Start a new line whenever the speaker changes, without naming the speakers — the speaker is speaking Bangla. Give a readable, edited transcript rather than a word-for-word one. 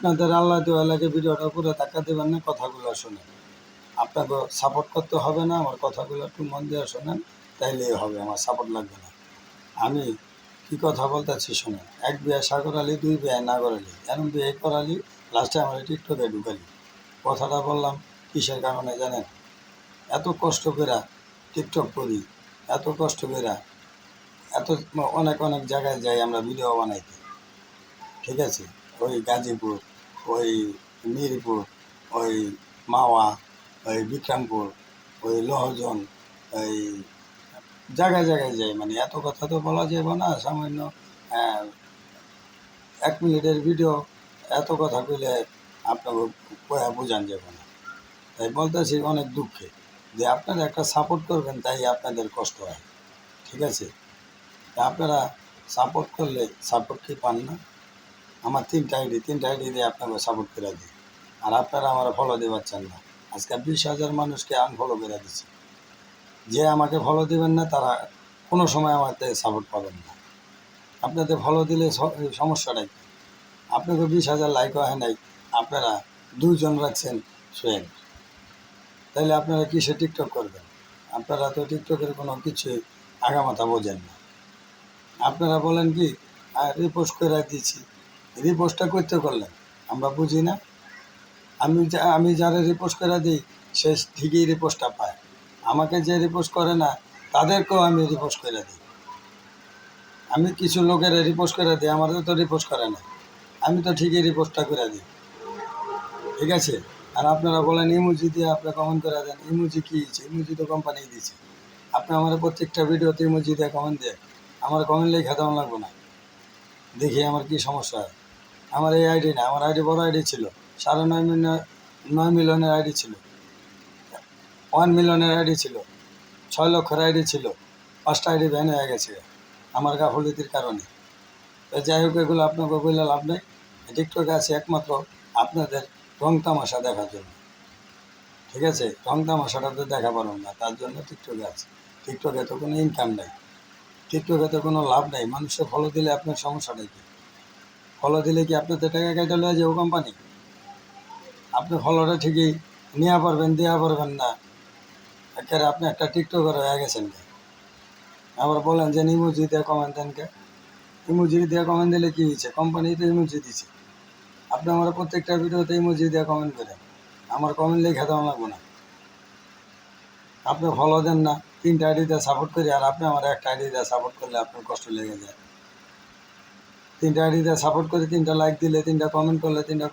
আপনাদের আল্লাহ লাগে ভিডিওটা পুরো ধাক্কা দেবেন না, কথাগুলো শোনেন। আপনাকে সাপোর্ট করতে হবে না, আমার কথাগুলো একটু মন দিয়ে শোনেন, তাইলেই হবে, আমার সাপোর্ট লাগবে না। আমি কি কথা বলতেছি শোনেন। এক বিয়ে সাগর আলী, দুই বিয়ে নাগর আলী, এরম বিয়ে করালি, লাস্টে আমার টিকটকে ঢুকালি। কথাটা বললাম কিসের কারণে জানেন? এত কষ্ট করে টিকটক করি, এত কষ্ট করে এত অনেক অনেক জায়গায় যাই আমরা ভিডিও বানাইতে, ঠিক আছে? ওই গাজীপুর, ওই মিরপুর, ওই মাওয়া, ওই বিক্রমপুর, ওই লোহজন, ওই জায়গায় জায়গায় যাই। মানে এত কথা তো বলা যাবে না, সামান্য 1 মিনিটের ভিডিও এত কথা কইলে আপনাকে কয়া বোঝান যাবে না। তাই বলতেছি অনেক দুঃখে যে আপনারা একটা সাপোর্ট করবেন, তাই আপনাদের কষ্ট হয়, ঠিক আছে? তা আপনারা সাপোর্ট করলে সাপোর্ট কি পান না? আমার 3টা আইডি দিয়ে আপনাকে সাপোর্ট করে দিই, আর আপনারা আমার ফলো দেওয়ার চান না। আজকে 20,000 মানুষকে আনফলো করে দিচ্ছি। যে আমাকে ফলো দেবেন না তারা কোনো সময় আমাকে সাপোর্ট পাবেন না। আপনাদের ফলো দিলে সমস্যাটাই, আপনাকে 20,000 লাইকও হয় নাই, আপনারা 2 জন রাখছেন ফ্রেন্ড, তাহলে আপনারা কিসে টিকটক করবেন? আপনারা তো টিকটকের কোনো কিছুই আগামাথা বোঝেন না। আপনারা বলেন কি রিপোস্ট করে দিচ্ছি, রিপোস্টটা করতে করলেন আমরা বুঝি না। আমি যারা রিপোস্ট করে দিই সে ঠিকই রিপোস্টটা পায়, আমাকে যে রিপোস্ট করে না তাদেরকেও আমি রিপোস্ট করে দিই। আমি কিছু লোকের রিপোস্ট করে দিই, আমাদের তো রিপোস্ট করে না, আমি তো ঠিকই রিপোস্টটা করে দিই, ঠিক আছে? আর আপনারা বলেন ইমোজি দিয়ে আপনি কমেন্ট করে দেন, ইমোজি কী হয়েছে? ইমোজি তো কোম্পানি দিয়েছে। আপনি আমার প্রত্যেকটা ভিডিওতে ইমোজি দিয়ে কমেন্ট দেন, আমার কমেন্ট লেখা দেওয়া লাগবে না। দেখি আমার কি সমস্যা হয়। আমার এই আইডি না, আমার আইডি বড় আইডি ছিল, 9.5 মিলিয়নের আইডি ছিল, 1 মিলিয়নের আইডি ছিল, 6 লক্ষের আইডি ছিল, 5টা আইডি ব্যান হয়ে গেছে আমার গাফলতির কারণে। তো যাই হোক, এগুলো আপনাকে বললে লাভ নেই। টিকটকে আছে একমাত্র আপনাদের রং তামাশা দেখার জন্য, ঠিক আছে? রং তামাশাটা তো দেখা পারুন না, তার জন্য টিকটকে আছে। টিকটকে তো কোনো ইনকাম নেই, টিকটকে তো কোনো লাভ নেই। মানুষের ফলো দিলে আপনার সমস্যাটা কি? ফলো দিলে কি আপনাদের টাকা কেটে লয়ে যাবো কোম্পানি? আপনি ফলোটা ঠিকই নেওয়া পারবেন, দেওয়া পারবেন না, একেবারে আপনি একটা টিকটকার হয়ে গেছেন। আবার বলেন যে ইমোজি দিয়ে কমেন্ট দেন কে? ইমোজি দিয়ে কমেন্ট দিলে কী হয়েছে? কোম্পানি তো ইমোজি দিচ্ছে। আপনি আমার প্রত্যেকটা ভিডিওতে ইমোজি দিয়ে কমেন্ট করেন, আমার কমেন্ট লেখা দেওয়া লাগবে না। আপনি ফলো দেন না, 3টা আইডি দিয়ে সাপোর্ট করি, আর আপনি আমার একটা আইডি দিয়ে সাপোর্ট করলে আপনার কষ্ট লেগে যায়। 3টা আইডি দিয়ে সাপোর্ট করে 3টা লাইক দিলে, 3টা কমেন্ট করলে, 3টা